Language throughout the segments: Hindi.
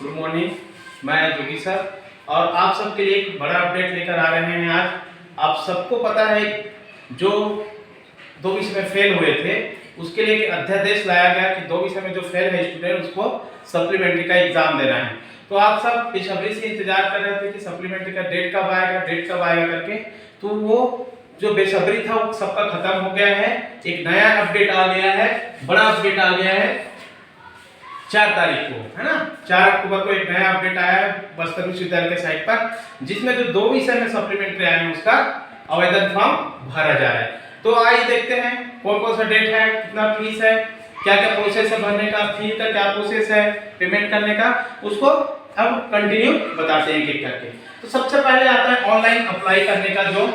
Good morning. मैं जोगी सर और आप सबके लिए एक बड़ा अपडेट लेकर आ रहे हैं। आज आप सबको पता है जो 2 विषय में फेल हुए थे उसके लिए एक अध्यादेश लाया गया कि 2 विषय में जो फेल है स्टूडेंट उसको सप्लीमेंट्री का एग्जाम देना है। तो आप सब बेसब्री से इंतजार कर रहे थे कि सप्लीमेंट्री का डेट कब आएगा करके। तो वो जो बेसब्री था वो सबका खत्म हो गया है। एक नया अपडेट आ गया है, बड़ा अपडेट आ गया है 4 तारीख को, है ना। 4 अक्टूबर को एक नया अपडेट आया है बस्तर विश्वविद्यालय के साइट पर, जिसमें जो 2 विषय में सप्लीमेंट्री आए हैं उसका आवेदन फॉर्म भरा जा रहा है। तो आइए देखते हैं कौन कौन सा डेट है, कितना फीस है, क्या क्या प्रोसेस है भरने का, फी का क्या प्रोसेस है, पेमेंट करने का, उसको अब कंटिन्यू बताते हैं एक करके। तो सबसे पहले आता है ऑनलाइन अप्लाई करने का जो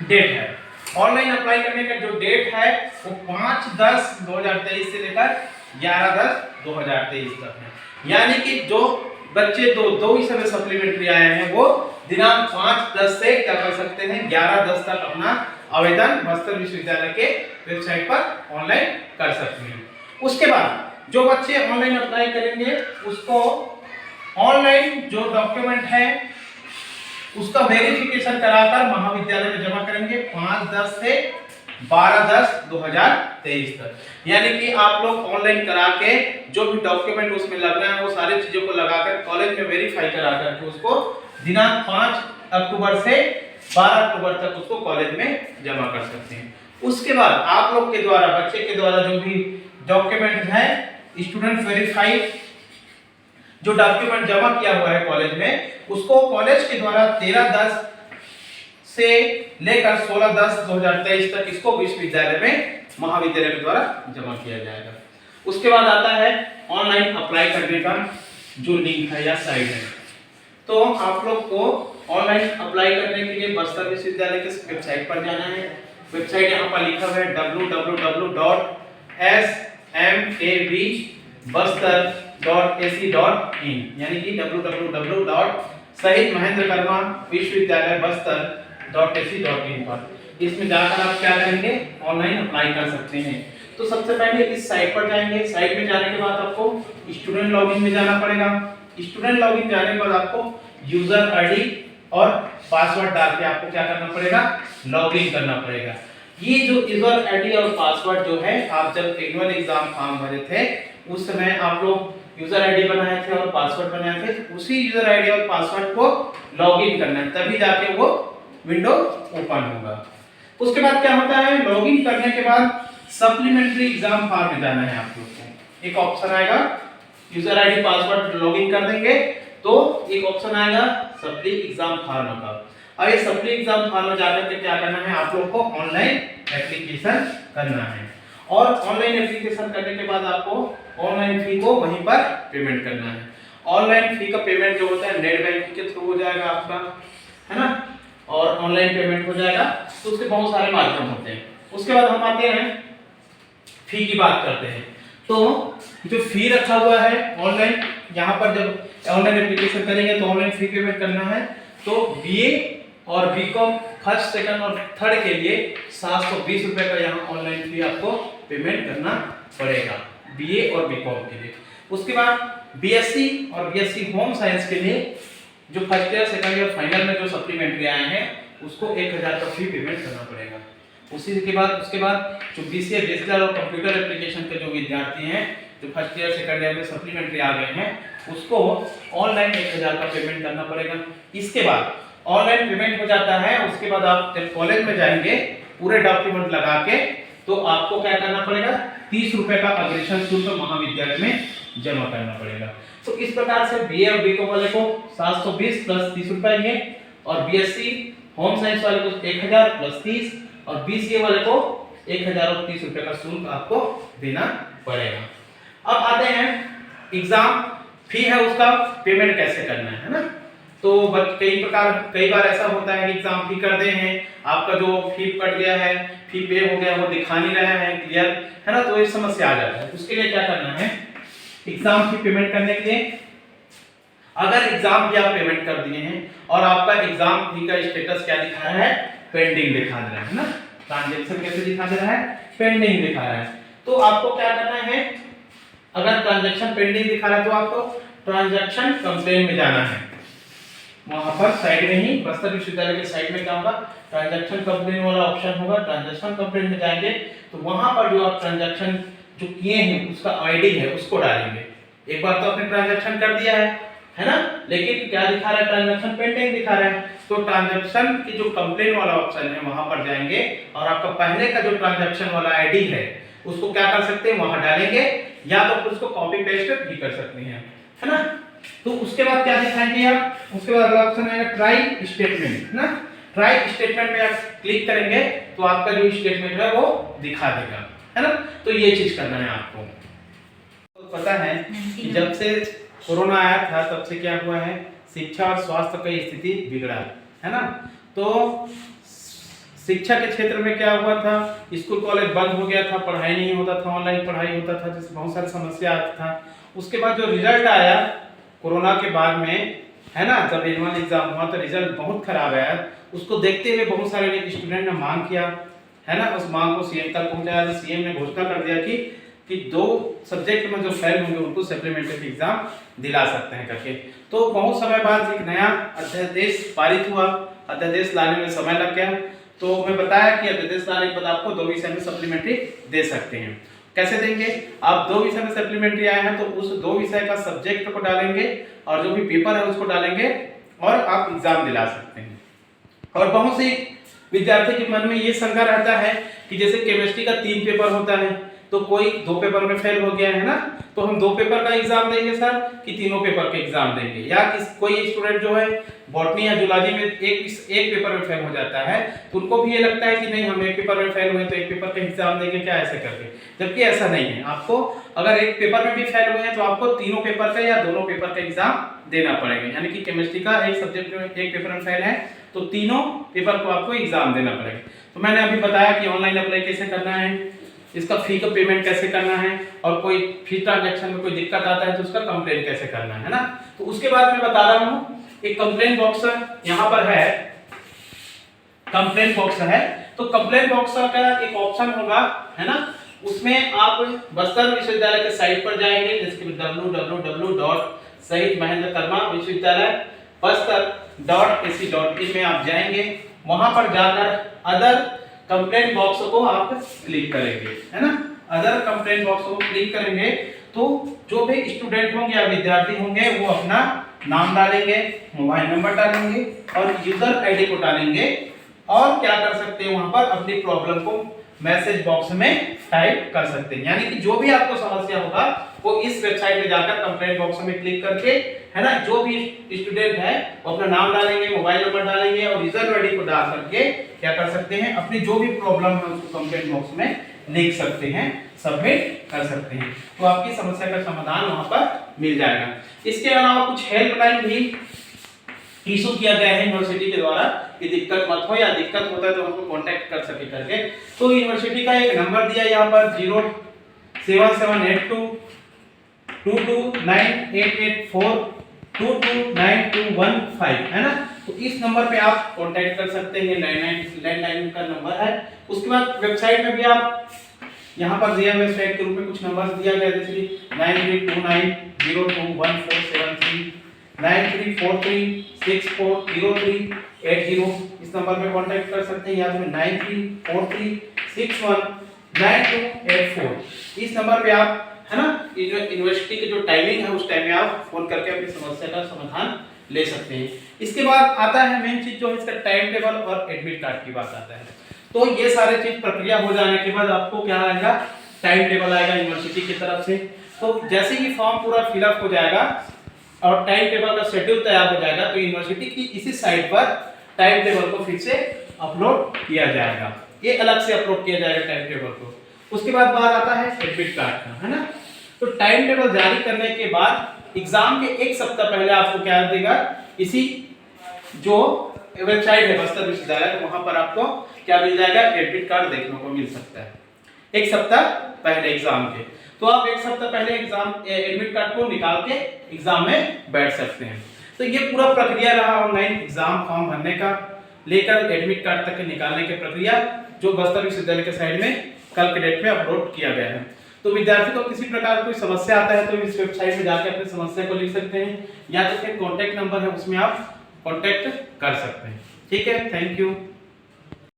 डेट है। ऑनलाइन अप्लाई करने का जो डेट है वो 5/10/2023 से लेकर 11/10/2023 तक है। यानी कि जो बच्चे दो विषय में सप्लीमेंट्री आए हैं वो दिनांक 5/10 से क्या कर सकते हैं, 11/10 तक अपना आवेदन बस्तर विश्वविद्यालय के वेबसाइट पर ऑनलाइन कर सकते हैं। उसके बाद जो बच्चे ऑनलाइन अप्लाई करेंगे उसको ऑनलाइन जो डॉक्यूमेंट है उसका वेरिफिकेशन कराकर महाविद्यालय में जमा करेंगे 5/10 से 12/10/2023 तक। यानी कि आप लोग ऑनलाइन करा के जो भी डॉक्यूमेंट उसमें लगना है वो सारी चीजों को लगाकर कॉलेज में वेरीफाई करा करके उसको दिनांक 5 अक्टूबर से 12 अक्टूबर तक उसको कॉलेज में जमा कर सकते हैं। उसके बाद आप लोग के द्वारा, बच्चे के द्वारा जो भी डॉक्यूमेंट है, स्टूडेंट वेरीफाइड जो डॉक्यूमेंट जमा किया हुआ है कॉलेज में, उसको कॉलेज के द्वारा 13/10 से लेकर 16/10/2023 तक इसको विश्वविद्यालय में महाविद्यालय के द्वारा जमा किया जाएगा। उसके बाद आता है ऑनलाइन अप्लाई करने का जो लिंक है या साइट है। तो आप लोग को ऑनलाइन अप्लाई करने के लिए बस्तर विश्वविद्यालय के वेबसाइट पर जाना है। वेबसाइट यहाँ पर लिखा हुआ है www.smabbuster.ac.in, यानी कि www.शहीद महेंद्र कर्मा विश्वविद्यालय बस्तर.ac.in पर। इसमें जाकर आप क्या करेंगे, ऑनलाइन अप्लाई कर सकते हैं। तो सबसे पहले इस साइट पर जाएंगे। साइट में जाने के बाद आपको स्टूडेंट लॉगिन में जाना पड़ेगा। स्टूडेंट लॉगिन जाने के बाद आपको यूजर आईडी और पासवर्ड डाल के आपको क्या करना पड़ेगा, लॉगिन करना पड़ेगा। ये जो यूजर आईडी और पासवर्ड जो है, आप जब एनुअल एग्जाम फॉर्म भरे थे उस समय आप लोग यूजर आईडी बनाए थे और पासवर्ड बनाए थे, उसी यूजर आईडी और पासवर्ड को लॉगिन करना है, तभी जाके वो विंडो ओपन होगा। उसके बाद क्या होता है, लॉगिन करने के बाद सप्लीमेंट्री एग्जाम फॉर्म में जाना है। आप लोग को एक ऑप्शन आएगा, यूजर आईडी पासवर्ड लॉगिन कर देंगे तो एक ऑप्शन आएगा सप्ली एग्जाम फॉर्म का। अब ये सप्ली एग्जाम फॉर्म में जाकर के क्या करना है, आप लोग को ऑनलाइन एप्लीकेशन करना है। और ऑनलाइन एप्लीकेशन करने के बाद आपको ऑनलाइन फी को वहीं पर पेमेंट करना है। ऑनलाइन फी का पेमेंट जो होता है नेट बैंकिंग के थ्रू हो जाएगा आपका, है ना, और ऑनलाइन पेमेंट हो जाएगा। तो उसके बहुत सारे माध्यम होते हैं। उसके बाद हम आते हैं फी की बात करते हैं। तो जो फी रखा हुआ है ऑनलाइन, यहाँ पर जब ऑनलाइन एप्लीकेशन करेंगे तो ऑनलाइन फी पेमेंट करना है। तो बीए और बीकॉम फर्स्ट, सेकंड और थर्ड के लिए 720 रुपए का यहाँ ऑनलाइन फी आपको पेमेंट करना पड़ेगा बीए और बीकॉम के लिए। उसके बाद बीएससी और बीएससी होम साइंस के लिए जो first year, second year, final में जो सप्लीमेंट्री आए हैं उसको 1000 का फी पेमेंट करना पड़ेगा। उसके बाद जो बीसीए डिजिटल और कंप्यूटर एप्लीकेशन के जो विद्यार्थी हैं जो फर्स्ट ईयर सेकंड ईयर में सप्लीमेंट्री आ गए हैं उसको ऑनलाइन 1000 का पेमेंट करना पड़ेगा। इसके बाद ऑनलाइन पेमेंट हो जाता है। उसके बाद आप जब कॉलेज में जाएंगे पूरे डॉक्यूमेंट लगा के, तो आपको क्या करना पड़ेगा, 30 रुपए का अग्रेशन शुल्क महाविद्यालय में जमा करना पड़ेगा। तो इस प्रकार से बीए और बीकॉम वाले को 720 प्लस 30 रुपए ये, और बीएससी होम साइंस वाले को 1000 प्लस 30, और बीसीए वाले को 1000 और 30 रुपए का शुल्क आपको देना पड़ेगा। अब आते हैं एग्जाम फी है उसका पेमेंट कैसे करना है ना। तो कई बार ऐसा होता है कि एग्जाम फी कर दे हैं, आपका जो फी कट गया है, फी पे हो गया, वो दिखा नहीं रहा है क्लियर, है ना, तो ये समस्या आ जाता है। उसके लिए क्या करना है, एग्जाम फी पेमेंट करने के लिए अगर एग्जाम फी आप पेमेंट कर दिए हैं और आपका एग्जाम फी का स्टेटस क्या दिखा रहा है, पेंडिंग दिखा दे रहा है ना, ट्रांजैक्शन कैसे दिखा दे रहा है, पेंडिंग दिखा रहा है। तो आपको क्या करना है, अगर ट्रांजैक्शन पेंडिंग दिखा रहा है तो आपको ट्रांजैक्शन कंप्लेन में जाना है। वहां पर साइड में ही बस्तर विश्वविद्यालय के साइड में क्या होगा, ट्रांजैक्शन कंप्लेन वाला ऑप्शन होगा। ट्रांजैक्शन कंप्लेन में जाएंगे तो वहां पर जो आप ट्रांजैक्शन जो किए हैं उसका आईडी है उसको डालेंगे। एक बार तो आपने ट्रांजैक्शन कर दिया है ना, लेकिन क्या दिखा रहा है, ट्रांजैक्शन पेंडिंग दिखा रहा है। तो ट्रांजैक्शन की जो कंप्लेन वाला ऑप्शन है वहां पर जाएंगे और आपका पहले का जो ट्रांजैक्शन वाला आईडी है उसको क्या कर सकते हैं, वहां डालेंगे, या तो फिर उसको कॉपी पेस्ट भी कर सकते हैं, है ना। तो उसके बाद क्या दिखाएंगे आप, उसके बाद अगला ऑप्शन आएगा ट्राई स्टेटमेंट, है ना। ट्राई स्टेटमेंट में आप क्लिक करेंगे तो आपका जो स्टेटमेंट है वो दिखा देगा, है ना। तो ये चीज करना है आपको। तो पता है कि जब से कोरोना आया था तब से क्या हुआ है, शिक्षा और स्वास्थ्य की स्थिति बिगड़ा है ना। तो शिक्षा के क्षेत्र में क्या हुआ था, स्कूल कॉलेज बंद हो गया था, पढ़ाई नहीं होता था, ऑनलाइन पढ़ाई होता था, जिससे बहुत सारी समस्या आती था। उसके बाद जो रिजल्ट आया कोरोना के बाद में, है ना, जब एनुअल एग्जाम हुआ तो रिजल्ट बहुत खराब आया। उसको देखते हुए बहुत सारे स्टूडेंट ने मांग किया, है ना, उस मांग को सीएम तक पहुंचाया। तो सीएम ने घोषणा कर दिया कि 2 सब्जेक्ट में जो फेल होंगे उनको सप्लीमेंट्री एग्जाम दिला सकते हैं करके। तो बहुत समय बाद एक नया अध्यादेश पारित हुआ। अध्यादेश लाने में समय लग गया, तो मैं बताया कि अध्यादेश लाने के बाद आपको 2 विषय में सप्लीमेंट्री दे सकते हैं। कैसे देंगे, आप 2 विषय में सप्लीमेंट्री आए हैं तो उस 2 विषय का सब्जेक्ट को डालेंगे और जो भी पेपर है उसको डालेंगे और आप एग्जाम दिला सकते हैं। और बहुत से विद्यार्थी के मन में ये शंका रहता है कि जैसे केमिस्ट्री का 3 पेपर होता है तो कोई 2 पेपर में फेल हो गया है ना, तो हम 2 पेपर का एग्जाम देंगे सर कि तीनों पेपर के एग्जाम देंगे। या कोई स्टूडेंट जो है बॉटनी या जूलॉजी में एक पेपर में फेल हो जाता है तो उनको भी ये लगता है कि नहीं हम एक पेपर में फेल हुए तो एक पेपर का एग्जाम देंगे क्या, ऐसे करके। जबकि ऐसा नहीं है, आपको अगर एक पेपर में भी फेल हुए हैं तो आपको तीनों पेपर का या दोनों पेपर का एग्जाम देना पड़ेगा। यानी कि केमिस्ट्री का एक सब्जेक्ट में एक पेपर में फेल है तो तीनों पेपर को आपको एग्जाम देना पड़ेगा। तो मैंने अभी बताया कि ऑनलाइन अप्लाई कैसे करना है, इसका फी का पेमेंट कैसे करना है, और कोई फी ट्रांजैक्शन में कोई दिक्कत आता है तो उसका कंप्लेन कैसे करना है ना। तो उसके बाद मैं बता रहा हूँ, एक कंप्लेन बॉक्स यहाँ पर है, कंप्लेन बॉक्स है। तो कंप्लेन बॉक्स का एक ऑप्शन होगा, है ना, उसमें आप बस्तर विश्वविद्यालय के साइट पर जाएंगे, जिसके www.shahidmahendrakarma-bster-bster.ac.in में आप जाएंगे। वहां पर जाकर अदर कंप्लेंट बॉक्स को आप क्लिक करेंगे, है ना। अदर कंप्लेंट बॉक्स को क्लिक करेंगे तो जो भी स्टूडेंट होंगे या विद्यार्थी होंगे वो अपना नाम डालेंगे, मोबाइल नंबर डालेंगे और यूजर आईडी को डालेंगे और क्या कर सकते हैं, वहां पर अपनी प्रॉब्लम को मैसेज बॉक्स में टाइप कर सकते हैं। यानी कि जो भी आपको समस्या होगा वो इस वेबसाइट में जाकर कंप्लेंट बॉक्स में क्लिक करके, है ना, जो भी स्टूडेंट है वो अपना नाम डालेंगे, मोबाइल नंबर डालेंगे और यूजर आईडी को डाल करके क्या कर सकते हैं, अपनी जो भी प्रॉब्लम है उसको कंप्लेंट बॉक्स में लिख सकते हैं, सबमिट कर सकते हैं। तो आपकी समस्या का समाधान वहां पर मिल जाएगा। इसके अलावा कुछ हेल्पलाइन भी इशू किया गया है यूनिवर्सिटी के द्वारा कि दिक्कत मत हो, या दिक्कत होता है तो हमको कांटेक्ट कर सके करके। तो यूनिवर्सिटी का एक नंबर दिया यहाँ पर 07782 229884 229215, है ना। तो इस नंबर पे आप कांटेक्ट कर सकते हैं, लैंडलाइन का नंबर है। उसके बाद वेबसाइट में भी आप यहाँ पर दिया वेबसाइट के रूप में कुछ नंबर दिया गया, जैसे 9329021473 9343640380, इस नंबर पे कांटेक्ट कर सकते हैं, या तो 9343619284 इस नंबर पे आप, है ना, यूनिवर्सिटी की जो टाइमिंग है उस टाइम में आप फोन करके अपनी समस्या का समाधान ले सकते हैं। इसके बाद आता है मेन चीज जो है इसका टाइम टेबल और एडमिट कार्ड की बात आता है। तो ये सारे चीज प्रक्रिया हो जाने के बाद आपको क्या आएगा, टाइम टेबल आएगा यूनिवर्सिटी की तरफ से। तो जैसे ही फॉर्म पूरा फिलअप हो जाएगा और टाइम टेबल का शेड्यूल तैयार हो जाएगा तो यूनिवर्सिटी की इसी साइट पर टाइम टेबल को फिर से अपलोड किया जाएगा, ये अलग से अपलोड किया जाएगा टाइम टेबल को। उसके बाद बात आता है एडमिट कार्ड का, है ना। तो टाइम टेबल जारी करने के बाद एग्जाम के एक सप्ताह पहले आपको क्या देगा, इसी जो वेबसाइट है बस्तर विश्वविद्यालय, वहां पर आपको क्या मिल जाएगा, एडमिट कार्ड देखने को मिल सकता है एक सप्ताह पहले एग्जाम के। तो आप एक सप्ताह पहले एग्जाम एडमिट कार्ड को निकाल के एग्जाम में बैठ सकते हैं। तो ये पूरा प्रक्रिया रहा ऑनलाइन एग्जाम फॉर्म भरने का लेकर एडमिट कार्ड तक के निकालने की प्रक्रिया, जो बस्तर विश्वविद्यालय के साइड में कल के डेट में अपलोड किया गया है। तो विद्यार्थी को किसी प्रकार कोई समस्या आता है तो इस वेबसाइट में जाकर अपनी समस्या को लिख सकते हैं, या तो फिर कॉन्टैक्ट नंबर है उसमें आप कॉन्टैक्ट कर सकते हैं। ठीक है, थैंक यू।